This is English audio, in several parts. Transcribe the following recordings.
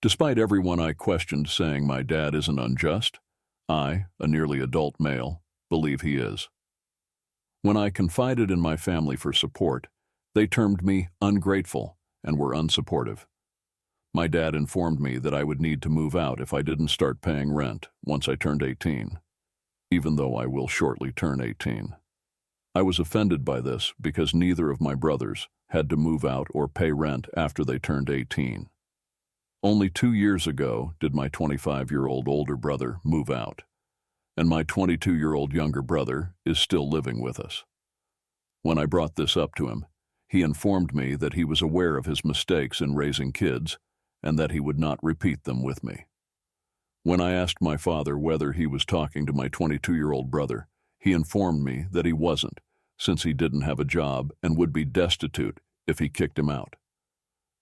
Despite everyone I questioned saying my dad isn't unjust, I, a nearly adult male, believe he is. When I confided in my family for support, they termed me ungrateful and were unsupportive. My dad informed me that I would need to move out if I didn't start paying rent once I turned 18, even though I will shortly turn 18. I was offended by this because neither of my brothers had to move out or pay rent after they turned 18. Only 2 years ago did my 25-year-old older brother move out, and my 22-year-old younger brother is still living with us. When I brought this up to him, he informed me that he was aware of his mistakes in raising kids and that he would not repeat them with me. When I asked my father whether he was talking to my 22-year-old brother, he informed me that he wasn't, since he didn't have a job and would be destitute if he kicked him out.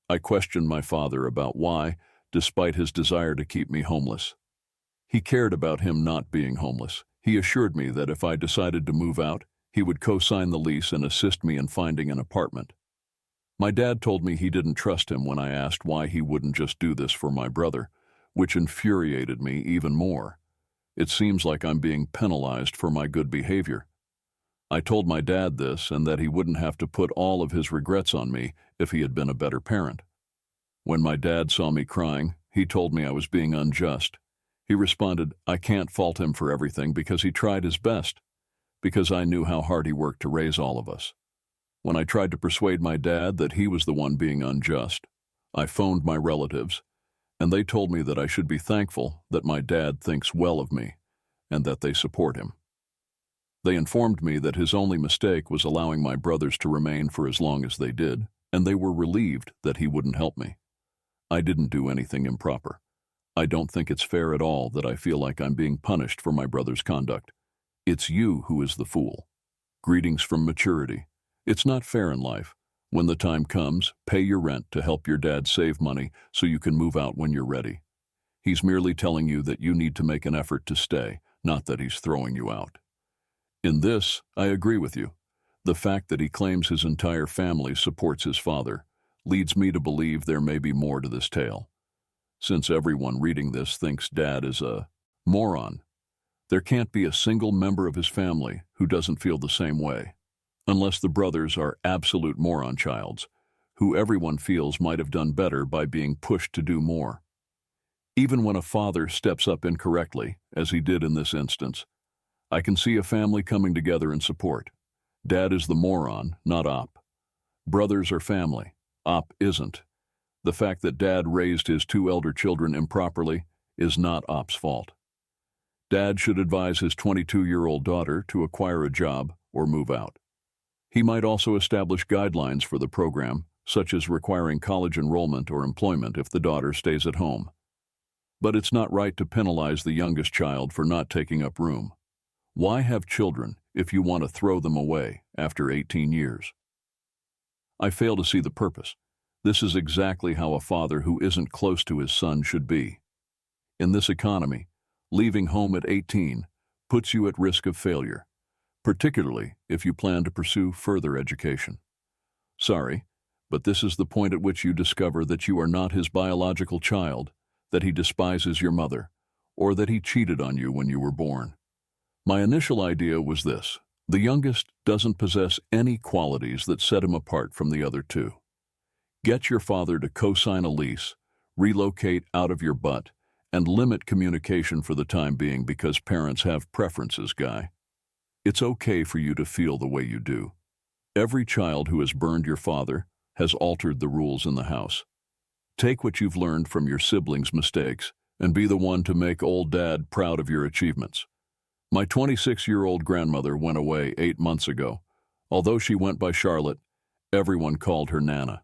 I questioned my father about why, despite his desire to keep me homeless. He cared about him not being homeless. He assured me that if I decided to move out, he would co-sign the lease and assist me in finding an apartment. My dad told me he didn't trust him when I asked why he wouldn't just do this for my brother, which infuriated me even more. It seems like I'm being penalized for my good behavior. I told my dad this and that he wouldn't have to put all of his regrets on me if he had been a better parent. When my dad saw me crying, he told me I was being unjust. He responded, I can't fault him for everything because he tried his best, because I knew how hard he worked to raise all of us. When I tried to persuade my dad that he was the one being unjust, I phoned my relatives, and they told me that I should be thankful that my dad thinks well of me and that they support him. They informed me that his only mistake was allowing my brothers to remain for as long as they did, and they were relieved that he wouldn't help me. I didn't do anything improper. I don't think it's fair at all that I feel like I'm being punished for my brother's conduct. It's you who is the fool. Greetings from maturity. It's not fair in life. When the time comes, pay your rent to help your dad save money so you can move out when you're ready. He's merely telling you that you need to make an effort to stay, not that he's throwing you out. In this, I agree with you. The fact that he claims his entire family supports his father leads me to believe there may be more to this tale. Since everyone reading this thinks Dad is a moron, there can't be a single member of his family who doesn't feel the same way, unless the brothers are absolute moron childs, who everyone feels might have done better by being pushed to do more. Even when a father steps up incorrectly, as he did in this instance, I can see a family coming together in support. Dad is the moron, not Op. Brothers are family. Op isn't. The fact that Dad raised his 2 elder children improperly is not Op's fault. Dad should advise his 22-year-old daughter to acquire a job or move out. He might also establish guidelines for the program, such as requiring college enrollment or employment if the daughter stays at home. But it's not right to penalize the youngest child for not taking up room. Why have children if you want to throw them away after 18 years? I fail to see the purpose. This is exactly how a father who isn't close to his son should be. In this economy, leaving home at 18 puts you at risk of failure, particularly if you plan to pursue further education. Sorry, but this is the point at which you discover that you are not his biological child, that he despises your mother, or that he cheated on you when you were born. My initial idea was this: the youngest doesn't possess any qualities that set him apart from the other 2. Get your father to co-sign a lease, relocate out of your butt, and limit communication for the time being because parents have preferences, guy. It's okay for you to feel the way you do. Every child who has burned your father has altered the rules in the house. Take what you've learned from your siblings' mistakes and be the one to make old Dad proud of your achievements. My 26-year-old grandmother went away 8 months ago. Although she went by Charlotte, everyone called her Nana.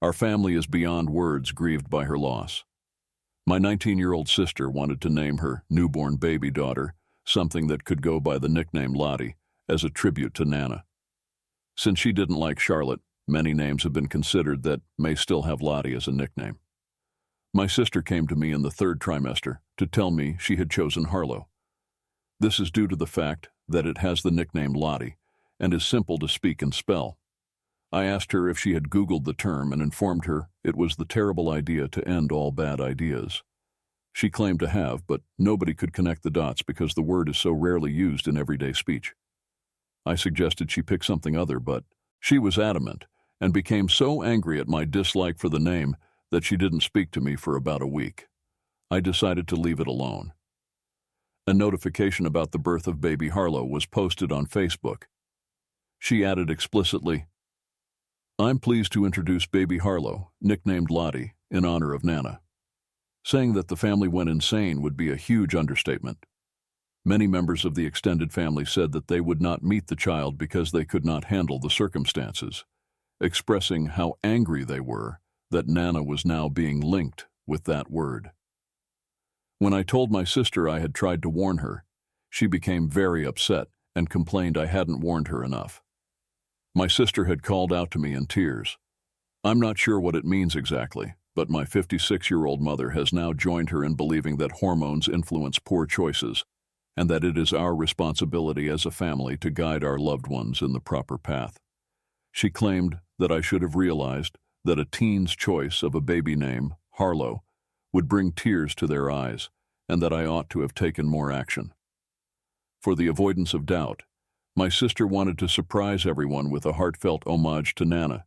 Our family is beyond words grieved by her loss. My 19-year-old sister wanted to name her newborn baby daughter something that could go by the nickname Lottie as a tribute to Nana. Since she didn't like Charlotte, many names have been considered that may still have Lottie as a nickname. My sister came to me in the 3rd trimester to tell me she had chosen Harlow. This is due to the fact that it has the nickname Lottie and is simple to speak and spell. I asked her if she had Googled the term and informed her it was the terrible idea to end all bad ideas. She claimed to have, but nobody could connect the dots because the word is so rarely used in everyday speech. I suggested she pick something other, but she was adamant and became so angry at my dislike for the name that she didn't speak to me for about a week. I decided to leave it alone. A notification about the birth of baby Harlow was posted on Facebook. She added explicitly, "I'm pleased to introduce baby Harlow, nicknamed Lottie, in honor of Nana." Saying that the family went insane would be a huge understatement. Many members of the extended family said that they would not meet the child because they could not handle the circumstances, expressing how angry they were that Nana was now being linked with that word. When I told my sister I had tried to warn her, she became very upset and complained I hadn't warned her enough. My sister had called out to me in tears. I'm not sure what it means exactly, but my 56-year-old mother has now joined her in believing that hormones influence poor choices and that it is our responsibility as a family to guide our loved ones in the proper path. She claimed that I should have realized that a teen's choice of a baby name, Harlow, would bring tears to their eyes and that I ought to have taken more action. For the avoidance of doubt, my sister wanted to surprise everyone with a heartfelt homage to Nana,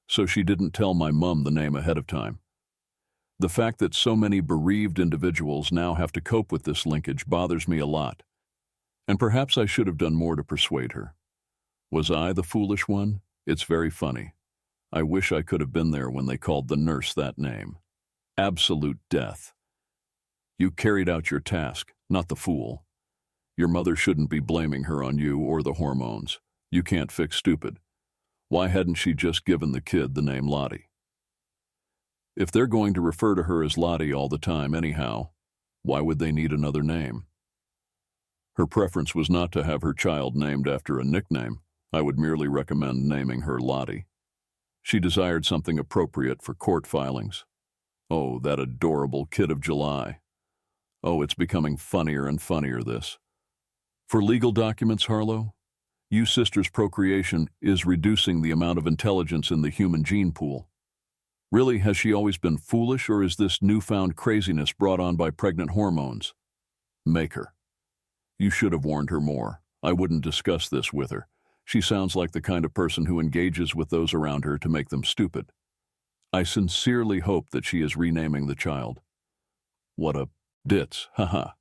so she didn't tell my mum the name ahead of time. The fact that so many bereaved individuals now have to cope with this linkage bothers me a lot, and perhaps I should have done more to persuade her. Was I the foolish one? It's very funny. I wish I could have been there when they called the nurse that name. Absolute death. You carried out your task, not the fool. Your mother shouldn't be blaming her on you or the hormones. You can't fix stupid. Why hadn't she just given the kid the name Lottie? If they're going to refer to her as Lottie all the time anyhow, why would they need another name? Her preference was not to have her child named after a nickname. I would merely recommend naming her Lottie. She desired something appropriate for court filings. Oh, that adorable Kid of July. Oh, it's becoming funnier and funnier, this. For legal documents, Harlow, you sister's procreation is reducing the amount of intelligence in the human gene pool. Really, has she always been foolish, or is this newfound craziness brought on by pregnant hormones? Make her. You should have warned her more. I wouldn't discuss this with her. She sounds like the kind of person who engages with those around her to make them stupid. I sincerely hope that she is renaming the child. What a ditz, haha.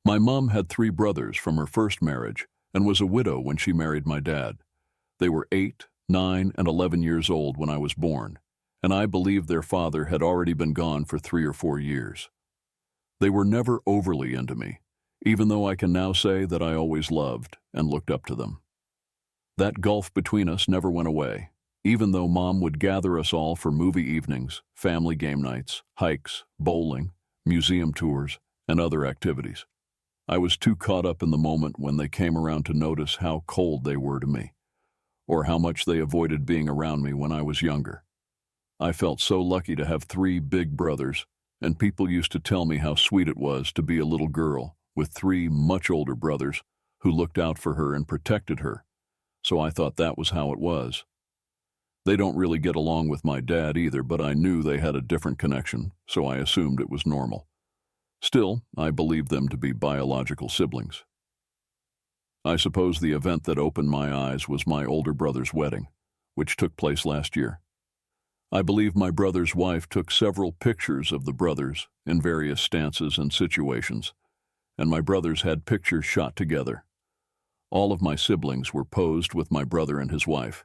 My mom had 3 brothers from her first marriage and was a widow when she married my dad. They were 8, 9, and 11 years old when I was born, and I believe their father had already been gone for 3 or 4 years. They were never overly into me, even though I can now say that I always loved and looked up to them. That gulf between us never went away, even though Mom would gather us all for movie evenings, family game nights, hikes, bowling, museum tours, and other activities. I was too caught up in the moment when they came around to notice how cold they were to me, or how much they avoided being around me when I was younger. I felt so lucky to have 3 big brothers, and people used to tell me how sweet it was to be a little girl with 3 much older brothers who looked out for her and protected her, so I thought that was how it was. They don't really get along with my dad either, but I knew they had a different connection, so I assumed it was normal. Still, I believed them to be biological siblings. I suppose the event that opened my eyes was my older brother's wedding, which took place last year. I believe my brother's wife took several pictures of the brothers in various stances and situations, and my brothers had pictures shot together. All of my siblings were posed with my brother and his wife,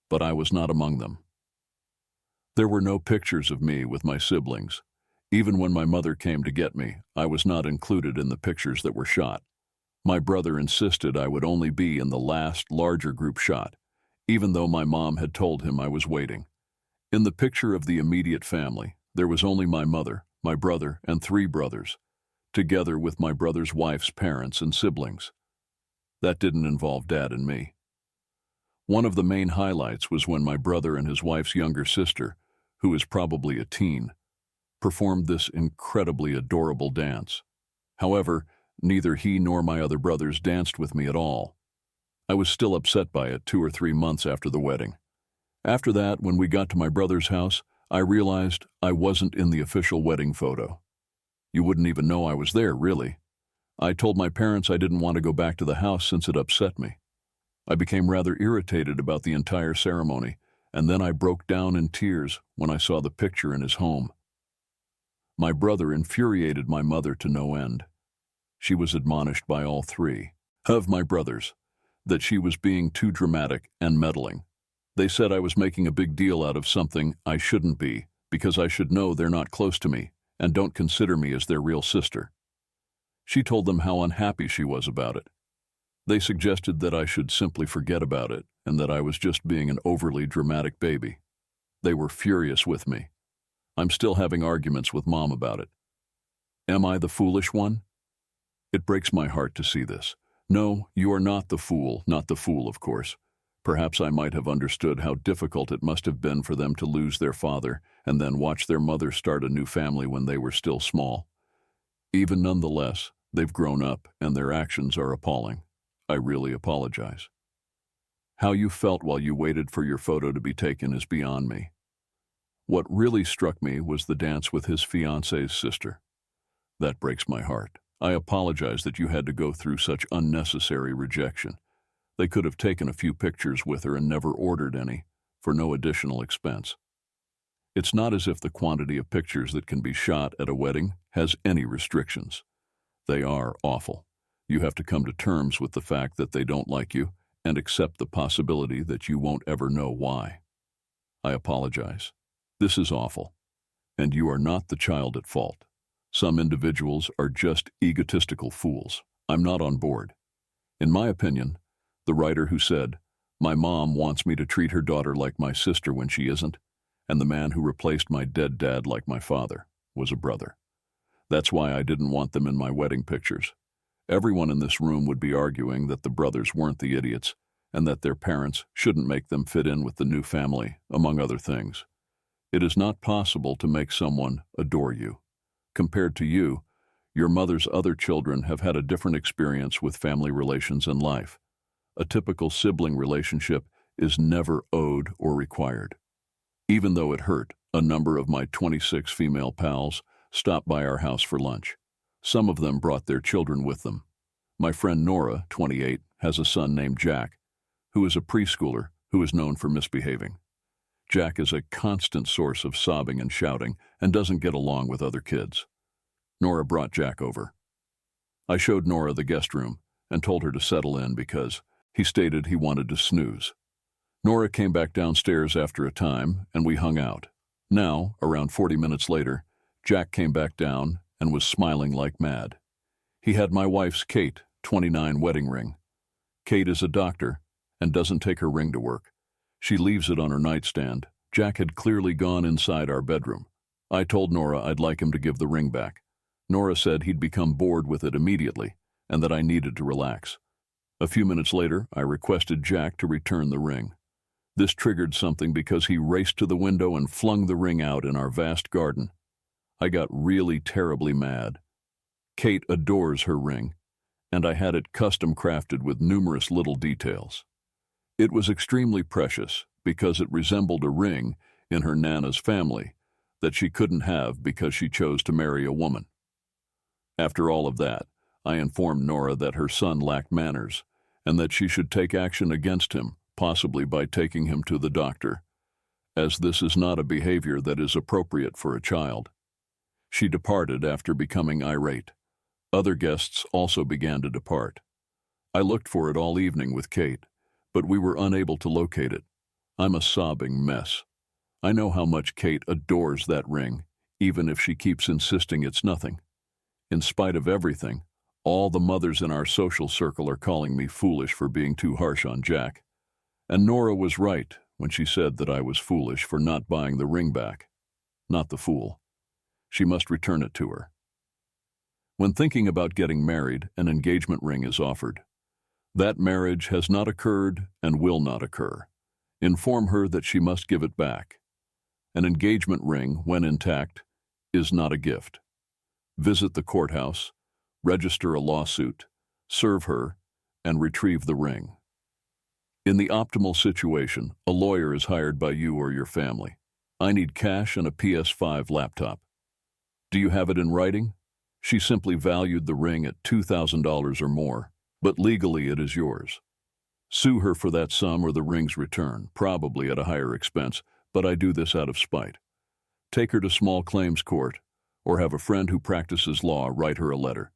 but I was not among them. There were no pictures of me with my siblings. Even when my mother came to get me, I was not included in the pictures that were shot. My brother insisted I would only be in the last larger group shot, even though my mom had told him I was waiting. In the picture of the immediate family, there was only my mother, my brother, and 3 brothers, together with my brother's wife's parents and siblings. That didn't involve Dad and me. One of the main highlights was when my brother and his wife's younger sister, who is probably a teen, performed this incredibly adorable dance. However, neither he nor my other brothers danced with me at all. I was still upset by it 2 or 3 months after the wedding, After that, when we got to my brother's house, I realized I wasn't in the official wedding photo. You wouldn't even know I was there, really. I told my parents I didn't want to go back to the house since it upset me. I became rather irritated about the entire ceremony, and then I broke down in tears when I saw the picture in his home. My brother infuriated my mother to no end. She was admonished by all three of my brothers that she was being too dramatic and meddling. They said I was making a big deal out of something I shouldn't be because I should know they're not close to me and don't consider me as their real sister. She told them how unhappy she was about it. They suggested that I should simply forget about it and that I was just being an overly dramatic baby. They were furious with me. I'm still having arguments with Mom about it. Am I the foolish one? It breaks my heart to see this. No, you are not the fool, of course. Perhaps I might have understood how difficult it must have been for them to lose their father and then watch their mother start a new family when they were still small. Even nonetheless, they've grown up and their actions are appalling. I really apologize. How you felt while you waited for your photo to be taken is beyond me. What really struck me was the dance with his fiancée's sister. That breaks my heart. I apologize that you had to go through such unnecessary rejection. They could have taken a few pictures with her and never ordered any, for no additional expense. It's not as if the quantity of pictures that can be shot at a wedding has any restrictions. They are awful. You have to come to terms with the fact that they don't like you and accept the possibility that you won't ever know why. I apologize. This is awful. And you are not the child at fault. Some individuals are just egotistical fools. I'm not on board. In my opinion, the writer who said, "My mom wants me to treat her daughter like my sister when she isn't," and the man who replaced my dead dad like my father, was a brother. That's why I didn't want them in my wedding pictures. Everyone in this room would be arguing that the brothers weren't the idiots and that their parents shouldn't make them fit in with the new family, among other things. It is not possible to make someone adore you. Compared to you, your mother's other children have had a different experience with family relations and life. A typical sibling relationship is never owed or required. Even though it hurt, a number of my 26 female pals stopped by our house for lunch. Some of them brought their children with them. My friend Nora, 28, has a son named Jack, who is a preschooler who is known for misbehaving. Jack is a constant source of sobbing and shouting and doesn't get along with other kids. Nora brought Jack over. I showed Nora the guest room and told her to settle in because he stated he wanted to snooze. Nora came back downstairs after a time and we hung out. Now, around 40 minutes later, Jack came back down and was smiling like mad. He had my wife's Kate, 29, wedding ring. Kate is a doctor and doesn't take her ring to work. She leaves it on her nightstand. Jack had clearly gone inside our bedroom. I told Nora I'd like him to give the ring back. Nora said he'd become bored with it immediately and that I needed to relax. A few minutes later, I requested Jack to return the ring. This triggered something because he raced to the window and flung the ring out in our vast garden. I got really terribly mad. Kate adores her ring, and I had it custom crafted with numerous little details. It was extremely precious because it resembled a ring in her Nana's family that she couldn't have because she chose to marry a woman. After all of that, I informed Nora that her son lacked manners and that she should take action against him, possibly by taking him to the doctor, as this is not a behavior that is appropriate for a child. She departed after becoming irate. Other guests also began to depart. I looked for it all evening with Kate, but we were unable to locate it. I'm a sobbing mess. I know how much Kate adores that ring, even if she keeps insisting it's nothing. In spite of everything, all the mothers in our social circle are calling me foolish for being too harsh on Jack. And Nora was right when she said that I was foolish for not buying the ring back. Not the fool. She must return it to her. When thinking about getting married, an engagement ring is offered. That marriage has not occurred and will not occur. Inform her that she must give it back. An engagement ring, when intact, is not a gift. Visit the courthouse, register a lawsuit, serve her, and retrieve the ring. In the optimal situation, a lawyer is hired by you or your family. I need cash and a PS5 laptop. Do you have it in writing? She simply valued the ring at $2,000 or more, but legally it is yours. Sue her for that sum or the ring's return, probably at a higher expense, but I do this out of spite. Take her to small claims court, or have a friend who practices law write her a letter.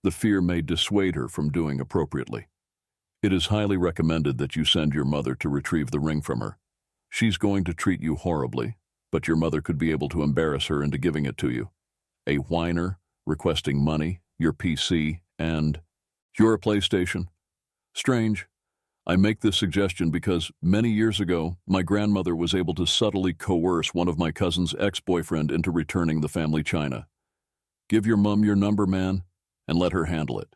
The fear may dissuade her from doing appropriately. It is highly recommended that you send your mother to retrieve the ring from her. She's going to treat you horribly, but your mother could be able to embarrass her into giving it to you. A whiner, requesting money, your PC, and your PlayStation? Strange. I make this suggestion because many years ago, my grandmother was able to subtly coerce one of my cousin's ex-boyfriend into returning the family china. Give your mum your number, man, and let her handle it.